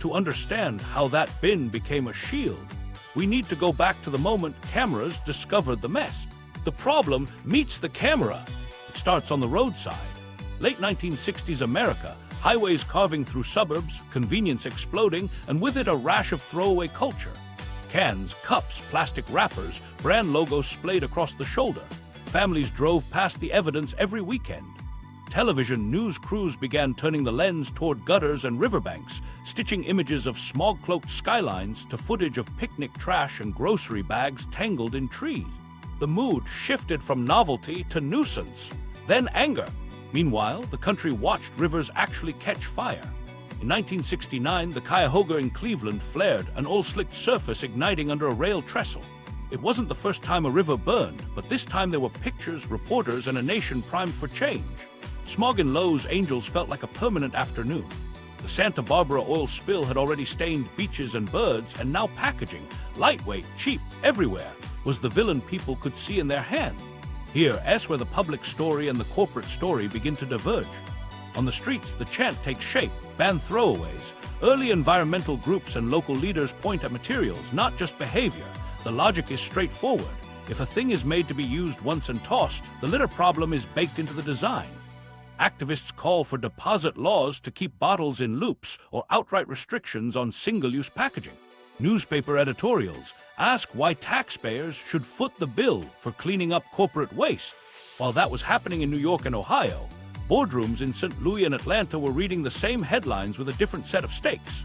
To understand how that bin became a shield, we need to go back to the moment cameras discovered the mess. The problem meets the camera. It starts on the roadside. Late 1960s America, highways carving through suburbs, convenience exploding, and with it a rash of throwaway culture. Cans, cups, plastic wrappers, brand logos splayed across the shoulder. Families drove past the evidence every weekend. Television news crews began turning the lens toward gutters and riverbanks, stitching images of smog-cloaked skylines to footage of picnic trash and grocery bags tangled in trees. The mood shifted from novelty to nuisance, then anger. Meanwhile, the country watched rivers actually catch fire. In 1969, the Cuyahoga in Cleveland flared, an oil-slicked surface igniting under a rail trestle. It wasn't the first time a river burned, but this time there were pictures, reporters, and a nation primed for change. Smog in Los Angeles felt like a permanent afternoon. The Santa Barbara oil spill had already stained beaches and birds, and now packaging, lightweight, cheap, everywhere, was the villain people could see in their hand. Here's where the public story and the corporate story begin to diverge. On the streets, the chant takes shape: ban throwaways. Early environmental groups and local leaders point at materials, not just behavior. The logic is straightforward. If a thing is made to be used once and tossed, the litter problem is baked into the design. Activists call for deposit laws to keep bottles in loops or outright restrictions on single-use packaging. Newspaper editorials ask why taxpayers should foot the bill for cleaning up corporate waste. While that was happening in New York and Ohio, boardrooms in St. Louis and Atlanta were reading the same headlines with a different set of stakes.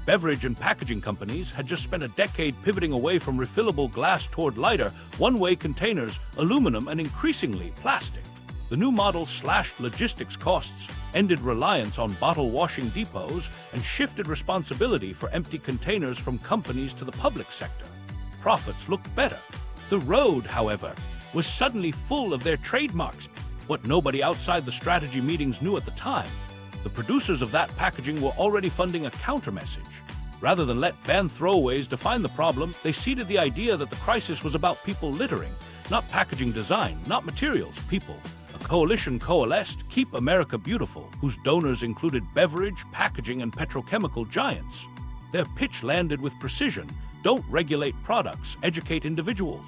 Beverage and packaging companies had just spent a decade pivoting away from refillable glass toward lighter, one-way containers, aluminum, and increasingly plastic. The new model slashed logistics costs, ended reliance on bottle washing depots, and shifted responsibility for empty containers from companies to the public sector. Profits looked better. The road, however, was suddenly full of their trademarks. What nobody outside the strategy meetings knew at the time: the producers of that packaging were already funding a counter-message. Rather than let ban throwaways define the problem, they seeded the idea that the crisis was about people littering, not packaging design, not materials, people. A coalition coalesced, Keep America Beautiful, whose donors included beverage, packaging, and petrochemical giants. Their pitch landed with precision: don't regulate products, educate individuals.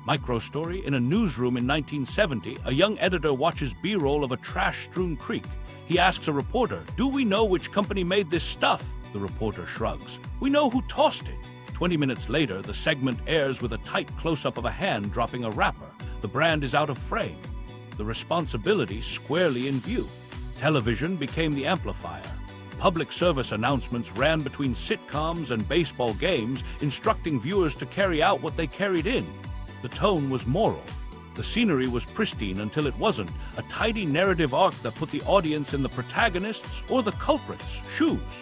Microstory: in a newsroom in 1970, a young editor watches B-roll of a trash-strewn creek. He asks a reporter, "Do we know which company made this stuff?" The reporter shrugs. "We know who tossed it." 20 minutes later, the segment airs with a tight close-up of a hand dropping a wrapper. The brand is out of frame. The responsibility squarely in view. Television became the amplifier. Public service announcements ran between sitcoms and baseball games, instructing viewers to carry out what they carried in. The tone was moral. The scenery was pristine until it wasn't, a tidy narrative arc that put the audience in the protagonist's or the culprit's shoes.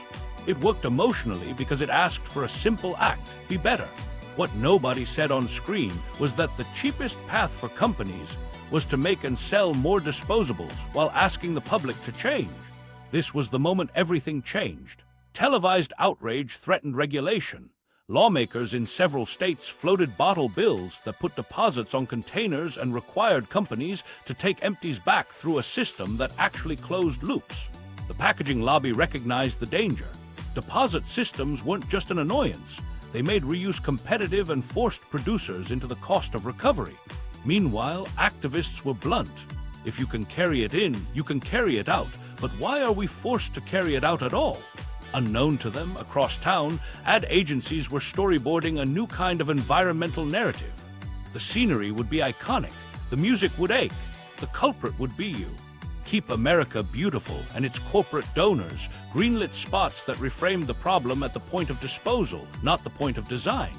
It worked emotionally because it asked for a simple act: be better. What nobody said on screen was that the cheapest path for companies was to make and sell more disposables while asking the public to change. This was the moment everything changed. Televised outrage threatened regulation. Lawmakers in several states floated bottle bills that put deposits on containers and required companies to take empties back through a system that actually closed loops. The packaging lobby recognized the danger. Deposit systems weren't just an annoyance. They made reuse competitive and forced producers into the cost of recovery. Meanwhile, activists were blunt. If you can carry it in, you can carry it out. But why are we forced to carry it out at all? Unknown to them, across town, ad agencies were storyboarding a new kind of environmental narrative. The scenery would be iconic. The music would ache. The culprit would be you. Keep America Beautiful and its corporate donors greenlit spots that reframed the problem at the point of disposal, not the point of design.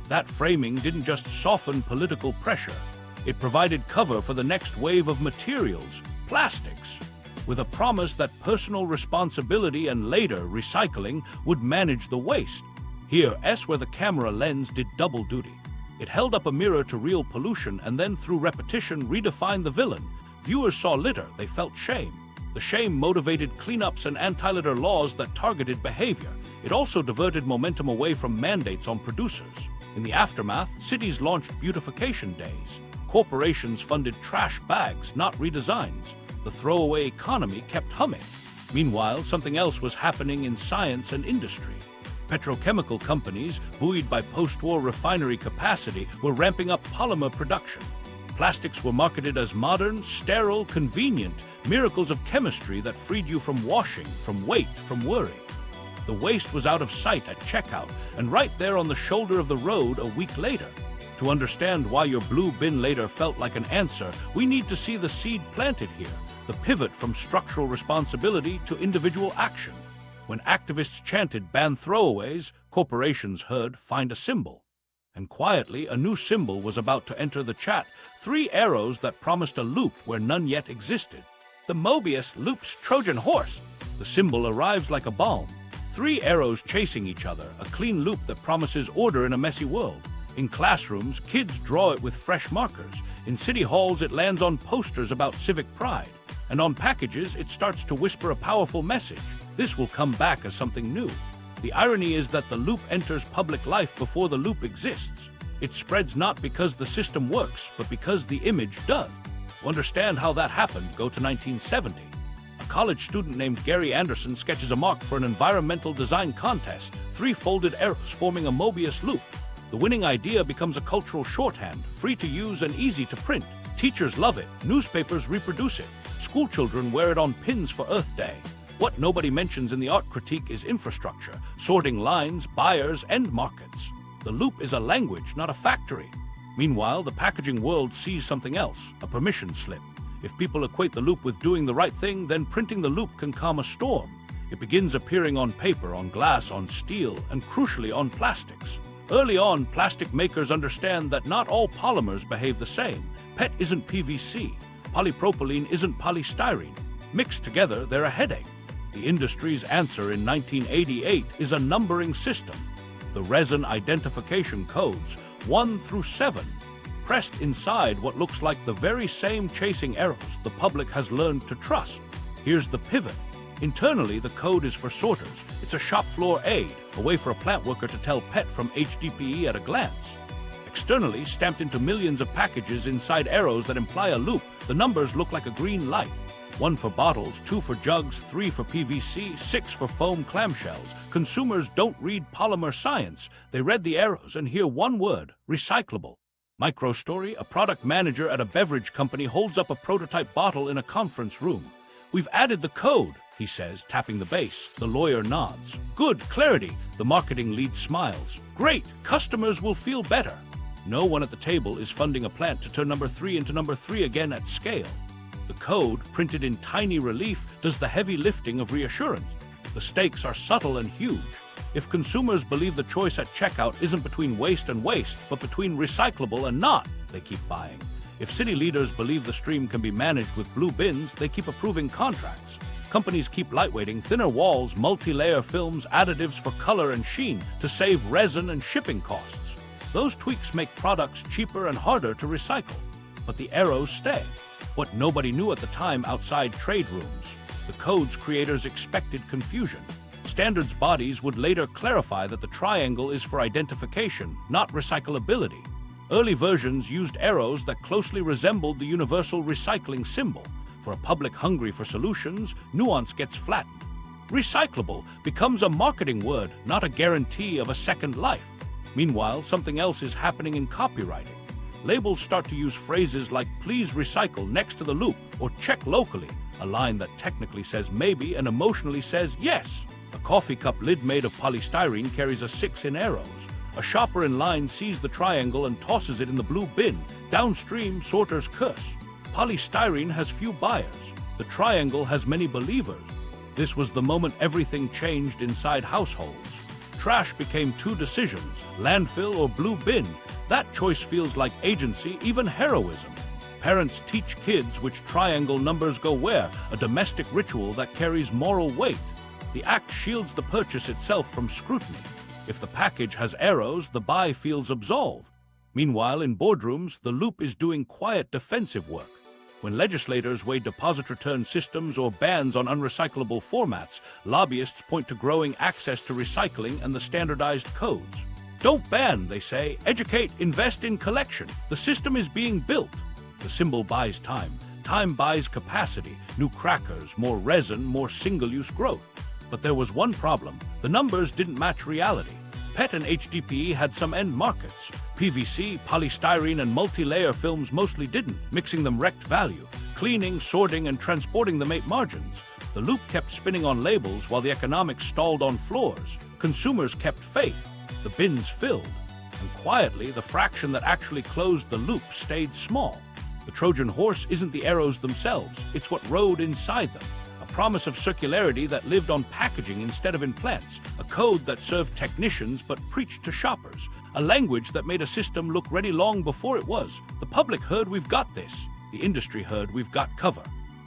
That framing didn't just soften political pressure. It provided cover for the next wave of materials, plastics, with a promise that personal responsibility and later recycling would manage the waste. Here's where the camera lens did double duty. It held up a mirror to real pollution and then, through repetition, redefined the villain. Viewers saw litter, they felt shame. The shame motivated cleanups and anti-litter laws that targeted behavior. It also diverted momentum away from mandates on producers. In the aftermath, cities launched beautification days. Corporations funded trash bags, not redesigns. The throwaway economy kept humming. Meanwhile, something else was happening in science and industry. Petrochemical companies, buoyed by post-war refinery capacity, were ramping up polymer production. Plastics were marketed as modern, sterile, convenient, miracles of chemistry that freed you from washing, from weight, from worry. The waste was out of sight at checkout, and right there on the shoulder of the road a week later. To understand why your blue bin later felt like an answer, we need to see the seed planted here, the pivot from structural responsibility to individual action. When activists chanted ban throwaways, corporations heard find a symbol. And quietly, a new symbol was about to enter the chat, 3 arrows that promised a loop where none yet existed. The Mobius loop's Trojan horse. The symbol arrives like a balm. 3 arrows chasing each other, a clean loop that promises order in a messy world. In classrooms, kids draw it with fresh markers. In city halls, it lands on posters about civic pride. And on packages, it starts to whisper a powerful message. This will come back as something new. The irony is that the loop enters public life before the loop exists. It spreads not because the system works, but because the image does. To understand how that happened, go to 1970. A college student named Gary Anderson sketches a mark for an environmental design contest, 3 folded arrows forming a Mobius loop. The winning idea becomes a cultural shorthand, free to use and easy to print. Teachers love it, newspapers reproduce it, schoolchildren wear it on pins for Earth Day. What nobody mentions in the art critique is infrastructure, sorting lines, buyers, end markets. The loop is a language, not a factory. Meanwhile, the packaging world sees something else, a permission slip. If people equate the loop with doing the right thing, then printing the loop can calm a storm. It begins appearing on paper, on glass, on steel, and crucially on plastics. Early on, plastic makers understand that not all polymers behave the same. PET isn't PVC. Polypropylene isn't polystyrene. Mixed together, they're a headache. The industry's answer in 1988 is a numbering system. The resin identification codes, 1 through 7, pressed inside what looks like the very same chasing arrows the public has learned to trust. Here's the pivot. Internally, the code is for sorters. It's a shop floor aid, a way for a plant worker to tell PET from HDPE at a glance. Externally, stamped into millions of packages inside arrows that imply a loop, the numbers look like a green light. 1 for bottles, 2 for jugs, 3 for PVC, 6 for foam clamshells. Consumers don't read polymer science. They read the arrows and hear one word, recyclable. Micro story, a product manager at a beverage company holds up a prototype bottle in a conference room. "We've added the code," he says, tapping the base. The lawyer nods. "Good, clarity." The marketing lead smiles. "Great, customers will feel better." No one at the table is funding a plant to turn number 3 into number 3 again at scale. The code, printed in tiny relief, does the heavy lifting of reassurance. The stakes are subtle and huge. If consumers believe the choice at checkout isn't between waste and waste, but between recyclable and not, they keep buying. If city leaders believe the stream can be managed with blue bins, they keep approving contracts. Companies keep lightweighting, thinner walls, multi-layer films, additives for color and sheen to save resin and shipping costs. Those tweaks make products cheaper and harder to recycle. But the arrows stay. What nobody knew at the time outside trade rooms. The code's creators expected confusion. Standards bodies would later clarify that the triangle is for identification, not recyclability. Early versions used arrows that closely resembled the universal recycling symbol. For a public hungry for solutions, nuance gets flattened. Recyclable becomes a marketing word, not a guarantee of a second life. Meanwhile, something else is happening in copywriting. Labels start to use phrases like "please recycle" next to the loop or "check locally," a line that technically says maybe and emotionally says yes. A coffee cup lid made of polystyrene carries a 6 in arrows. A shopper in line sees the triangle and tosses it in the blue bin. Downstream, sorters curse. Polystyrene has few buyers. The triangle has many believers. This was the moment everything changed inside households. Trash became 2 decisions, landfill or blue bin. That choice feels like agency, even heroism. Parents teach kids which triangle numbers go where, a domestic ritual that carries moral weight. The act shields the purchase itself from scrutiny. If the package has arrows, the buy feels absolved. Meanwhile, in boardrooms, the loop is doing quiet defensive work. When legislators weigh deposit return systems or bans on unrecyclable formats, lobbyists point to growing access to recycling and the standardized codes. Don't ban, they say. Educate, invest in collection. The system is being built. The symbol buys time. Time buys capacity. New crackers, more resin, more single-use growth. But there was one problem. The numbers didn't match reality. PET and HDPE had some end markets. PVC, polystyrene, and multi-layer films mostly didn't. Mixing them wrecked value. Cleaning, sorting, and transporting them ate margins. The loop kept spinning on labels while the economics stalled on floors. Consumers kept faith. The bins filled. And quietly, the fraction that actually closed the loop stayed small. The Trojan horse isn't the arrows themselves. It's what rode inside them. A promise of circularity that lived on packaging instead of in plants. A code that served technicians but preached to shoppers. A language that made a system look ready long before it was. The public heard we've got this. The industry heard we've got cover.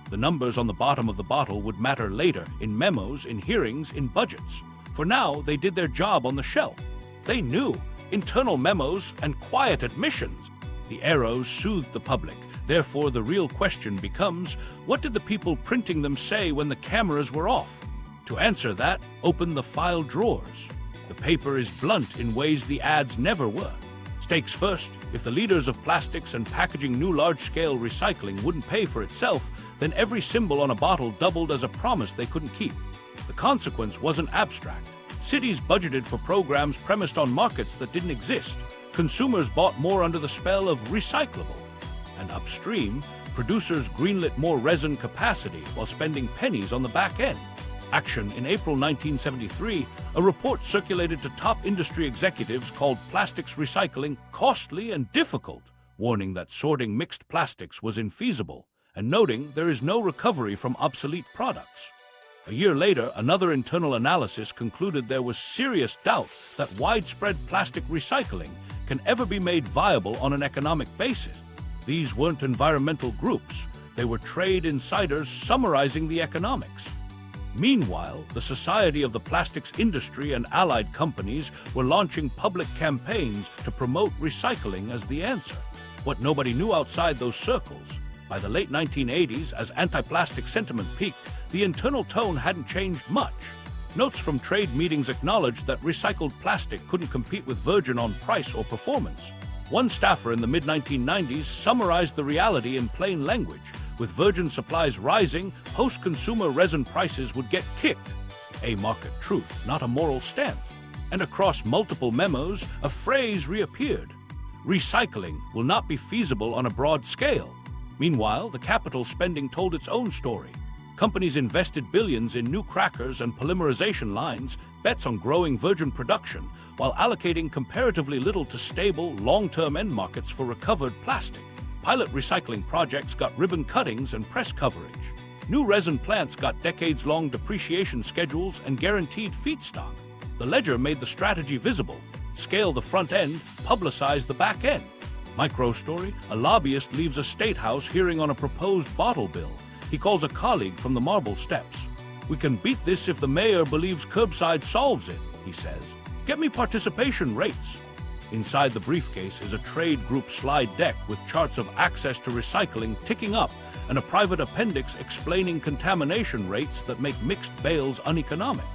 The numbers on the bottom of the bottle would matter later, in memos, in hearings, in budgets. For now, they did their job on the shelf. They knew. Internal memos and quiet admissions. The arrows soothed the public. Therefore, the real question becomes, what did the people printing them say when the cameras were off? To answer that, open the file drawers. The paper is blunt in ways the ads never were. Stakes first, if the leaders of plastics and packaging knew large-scale recycling wouldn't pay for itself, then every symbol on a bottle doubled as a promise they couldn't keep. The consequence wasn't abstract. Cities budgeted for programs premised on markets that didn't exist. Consumers bought more under the spell of recyclable. And upstream, producers greenlit more resin capacity while spending pennies on the back end. Action. In April 1973, a report circulated to top industry executives called Plastics Recycling Costly and Difficult, warning that sorting mixed plastics was infeasible, and noting there is no recovery from obsolete products. A year later, another internal analysis concluded there was serious doubt that widespread plastic recycling can ever be made viable on an economic basis. These weren't environmental groups. They were trade insiders summarizing the economics. Meanwhile, the Society of the Plastics Industry and allied companies were launching public campaigns to promote recycling as the answer. What nobody knew outside those circles, by the late 1980s, as anti-plastic sentiment peaked, the internal tone hadn't changed much. Notes from trade meetings acknowledged that recycled plastic couldn't compete with virgin on price or performance. One staffer in the mid-1990s summarized the reality in plain language. With virgin supplies rising, post-consumer resin prices would get kicked. A market truth, not a moral stance. And across multiple memos, a phrase reappeared. Recycling will not be feasible on a broad scale. Meanwhile, the capital spending told its own story. Companies invested billions in new crackers and polymerization lines, bets on growing virgin production, while allocating comparatively little to stable, long-term end markets for recovered plastic. Pilot recycling projects got ribbon cuttings and press coverage. New resin plants got decades-long depreciation schedules and guaranteed feedstock. The ledger made the strategy visible. Scale the front end, publicize the back end. Micro story, a lobbyist leaves a state house hearing on a proposed bottle bill. He calls a colleague from the marble steps. "We can beat this if the mayor believes curbside solves it," he says. "Get me participation rates." Inside the briefcase is a trade group slide deck with charts of access to recycling ticking up and a private appendix explaining contamination rates that make mixed bales uneconomic.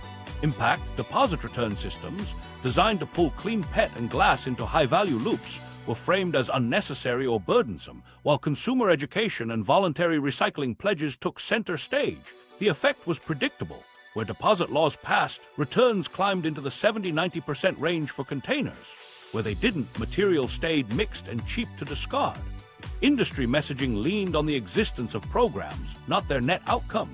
Impact deposit return systems, designed to pull clean PET and glass into high-value loops, were framed as unnecessary or burdensome, while consumer education and voluntary recycling pledges took center stage. The effect was predictable. Where deposit laws passed, returns climbed into the 70–90% range for containers. Where they didn't, material stayed mixed and cheap to discard. Industry messaging leaned on the existence of programs, not their net outcome.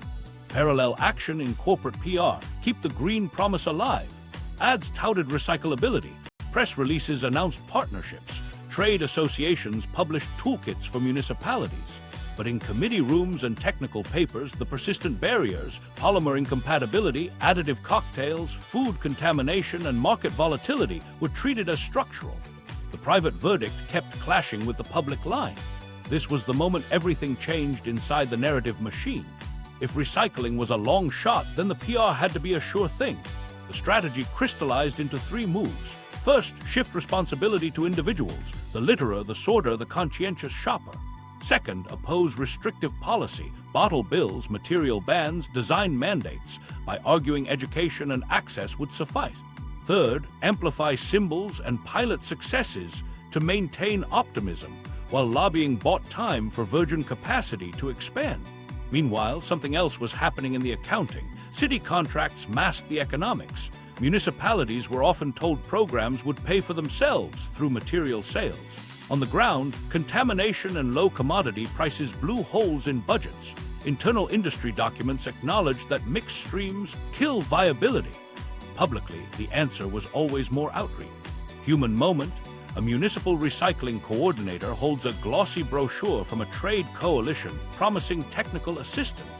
Parallel action in corporate PR, keep the green promise alive. Ads touted recyclability. Press releases announced partnerships. Trade associations published toolkits for municipalities. But in committee rooms and technical papers, the persistent barriers, polymer incompatibility, additive cocktails, food contamination, and market volatility were treated as structural. The private verdict kept clashing with the public line. This was the moment everything changed inside the narrative machine. If recycling was a long shot, then the PR had to be a sure thing. The strategy crystallized into 3 moves. First, shift responsibility to individuals, the litterer, the sorter, the conscientious shopper. Second, oppose restrictive policy, bottle bills, material bans, design mandates, by arguing education and access would suffice. Third, amplify symbols and pilot successes to maintain optimism, while lobbying bought time for virgin capacity to expand. Meanwhile, something else was happening in the accounting. City contracts masked the economics. Municipalities were often told programs would pay for themselves through material sales. On the ground, contamination and low commodity prices blew holes in budgets. Internal industry documents acknowledged that mixed streams kill viability. Publicly, the answer was always more outreach. Human moment, a municipal recycling coordinator holds a glossy brochure from a trade coalition promising technical assistance.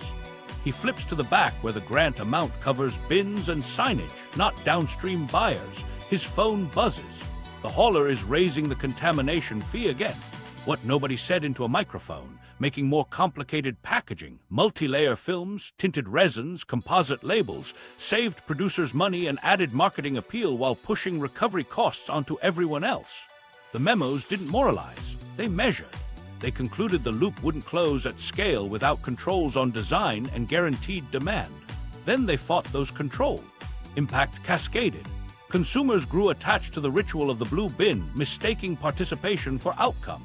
He flips to the back where the grant amount covers bins and signage, not downstream buyers. His phone buzzes. The hauler is raising the contamination fee again. What nobody said into a microphone, making more complicated packaging, multi-layer films, tinted resins, composite labels, saved producers money and added marketing appeal while pushing recovery costs onto everyone else. The memos didn't moralize, they measured. They concluded the loop wouldn't close at scale without controls on design and guaranteed demand. Then they fought those controls. Impact cascaded. Consumers grew attached to the ritual of the blue bin, mistaking participation for outcome.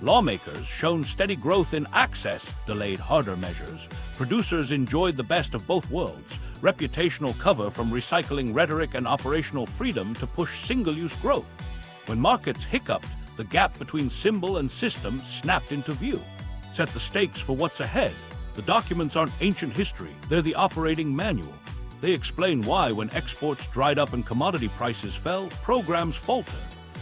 Lawmakers shown steady growth in access, delayed harder measures. Producers enjoyed the best of both worlds, reputational cover from recycling rhetoric and operational freedom to push single-use growth. When markets hiccuped, the gap between symbol and system snapped into view. Set the stakes for what's ahead. The documents aren't ancient history, they're the operating manual. They explain why when exports dried up and commodity prices fell, programs faltered.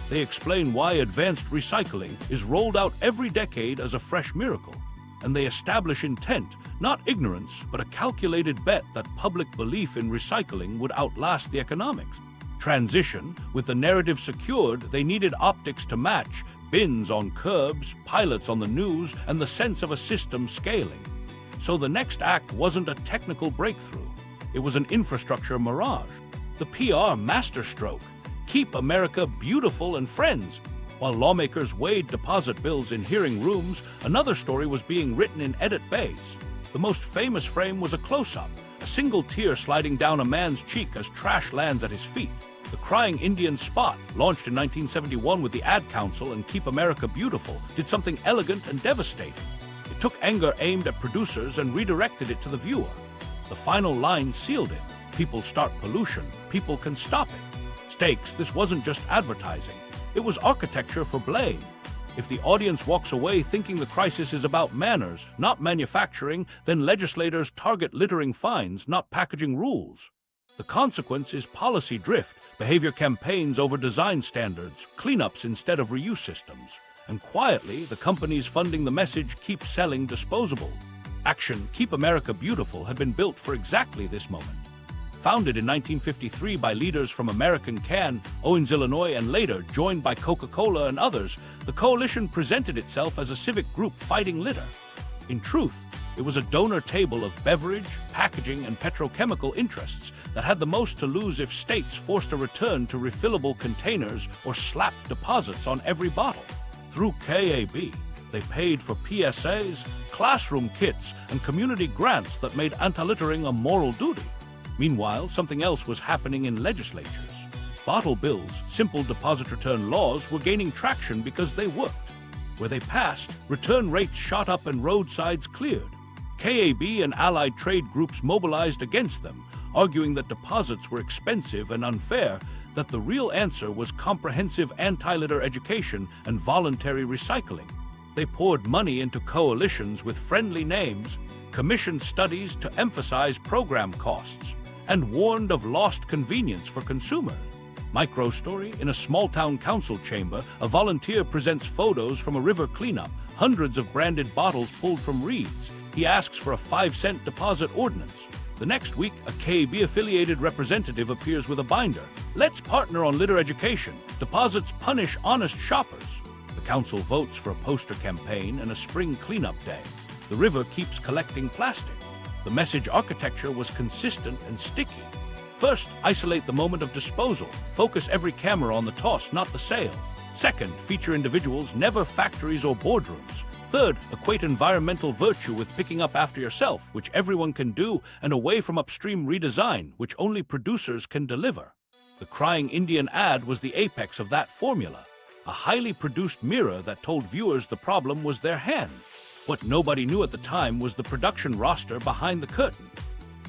They explain why advanced recycling is rolled out every decade as a fresh miracle. And they establish intent, not ignorance, but a calculated bet that public belief in recycling would outlast the economics. Transition, with the narrative secured, they needed optics to match, bins on curbs, pilots on the news, and the sense of a system scaling. So the next act wasn't a technical breakthrough. It was an infrastructure mirage. The PR masterstroke. Keep America beautiful and friends. While lawmakers weighed deposit bills in hearing rooms, another story was being written in edit bays. The most famous frame was a close-up, a single tear sliding down a man's cheek as trash lands at his feet. The Crying Indian spot, launched in 1971 with the Ad Council and Keep America Beautiful, did something elegant and devastating. It took anger aimed at producers and redirected it to the viewer. The final line sealed it. People start pollution. People can stop it. Stakes, this wasn't just advertising. It was architecture for blame. If the audience walks away thinking the crisis is about manners, not manufacturing, then legislators target littering fines, not packaging rules. The consequence is policy drift, behavior campaigns over design standards, cleanups instead of reuse systems. And quietly, the companies funding the message keep selling disposable. Action, Keep America Beautiful, had been built for exactly this moment. Founded in 1953 by leaders from American Can, Owens, Illinois, and later joined by Coca-Cola and others, the coalition presented itself as a civic group fighting litter. In truth, it was a donor table of beverage, packaging, and petrochemical interests that had the most to lose if states forced a return to refillable containers or slapped deposits on every bottle. Through KAB, they paid for PSAs, classroom kits, and community grants that made anti-littering a moral duty. Meanwhile, something else was happening in legislatures. Bottle bills, simple deposit return laws, were gaining traction because they worked. Where they passed, return rates shot up and roadsides cleared. KAB and allied trade groups mobilized against them, arguing that deposits were expensive and unfair, that the real answer was comprehensive anti-litter education and voluntary recycling. They poured money into coalitions with friendly names, commissioned studies to emphasize program costs, and warned of lost convenience for consumers. Micro-story, in a small-town council chamber, a volunteer presents photos from a river cleanup, hundreds of branded bottles pulled from reeds. He asks for a 5-cent deposit ordinance. The next week, a KAB-affiliated representative appears with a binder. Let's partner on litter education. Deposits punish honest shoppers. The council votes for a poster campaign and a spring cleanup day. The river keeps collecting plastic. The message architecture was consistent and sticky. First, isolate the moment of disposal. Focus every camera on the toss, not the sale. Second, feature individuals, never factories or boardrooms. Third, equate environmental virtue with picking up after yourself, which everyone can do, and away from upstream redesign, which only producers can deliver. The Crying Indian ad was the apex of that formula, a highly produced mirror that told viewers the problem was their hand. What nobody knew at the time was the production roster behind the curtain.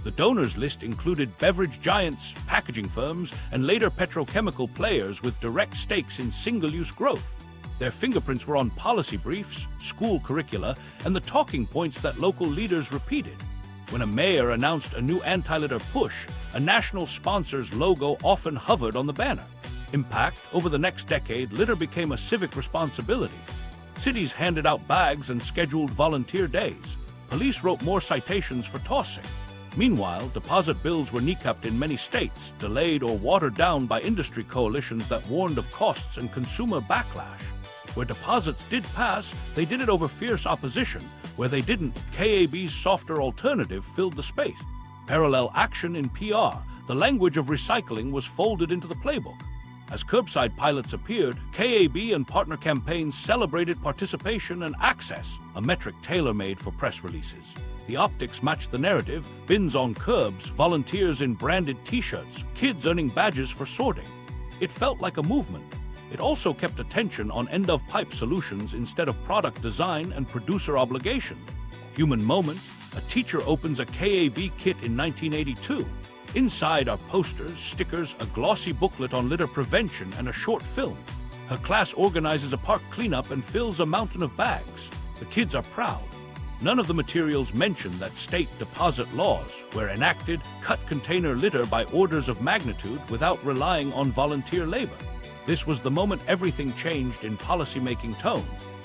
The donors list included beverage giants, packaging firms, and later petrochemical players with direct stakes in single-use growth. Their fingerprints were on policy briefs, school curricula, and the talking points that local leaders repeated. When a mayor announced a new anti-litter push, a national sponsor's logo often hovered on the banner. Impact: over the next decade, litter became a civic responsibility. Cities handed out bags and scheduled volunteer days. Police wrote more citations for tossing. Meanwhile, deposit bills were kneecapped in many states, delayed or watered down by industry coalitions that warned of costs and consumer backlash. Where deposits did pass, they did it over fierce opposition. Where they didn't, KAB's softer alternative filled the space. Parallel action in PR, the language of recycling was folded into the playbook. As curbside pilots appeared, KAB and partner campaigns celebrated participation and access, a metric tailor-made for press releases. The optics matched the narrative: bins on curbs, volunteers in branded t-shirts, kids earning badges for sorting. It felt like a movement. It also kept attention on end-of-pipe solutions instead of product design and producer obligation. Human moment: a teacher opens a KAB kit in 1982. Inside are posters, stickers, a glossy booklet on litter prevention, and a short film. Her class organizes a park cleanup and fills a mountain of bags. The kids are proud. None of the materials mention that state deposit laws, where enacted, cut container litter by orders of magnitude without relying on volunteer labor. This was the moment everything changed in policymaking tone.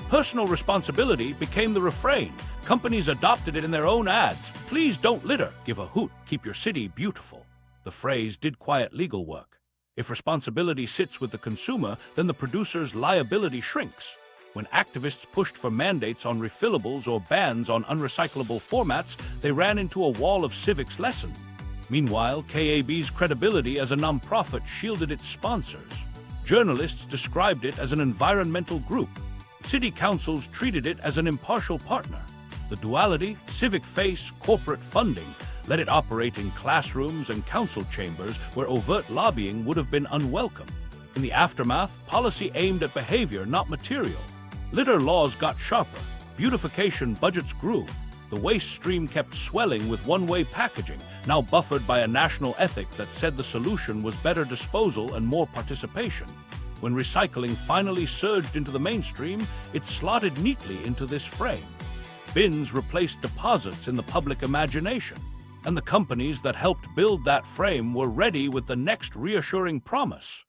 Personal responsibility became the refrain. Companies adopted it in their own ads. Please don't litter, give a hoot, keep your city beautiful. The phrase did quiet legal work. If responsibility sits with the consumer, then the producer's liability shrinks. When activists pushed for mandates on refillables or bans on unrecyclable formats, they ran into a wall of civics lesson. Meanwhile, KAB's credibility as a nonprofit shielded its sponsors. Journalists described it as an environmental group. City councils treated it as an impartial partner. The duality, civic face, corporate funding, let it operate in classrooms and council chambers where overt lobbying would have been unwelcome. In the aftermath, policy aimed at behavior, not material. Litter laws got sharper. Beautification budgets grew. The waste stream kept swelling with one-way packaging, now buffered by a national ethic that said the solution was better disposal and more participation. When recycling finally surged into the mainstream, it slotted neatly into this frame. Bins replaced deposits in the public imagination, and the companies that helped build that frame were ready with the next reassuring promise.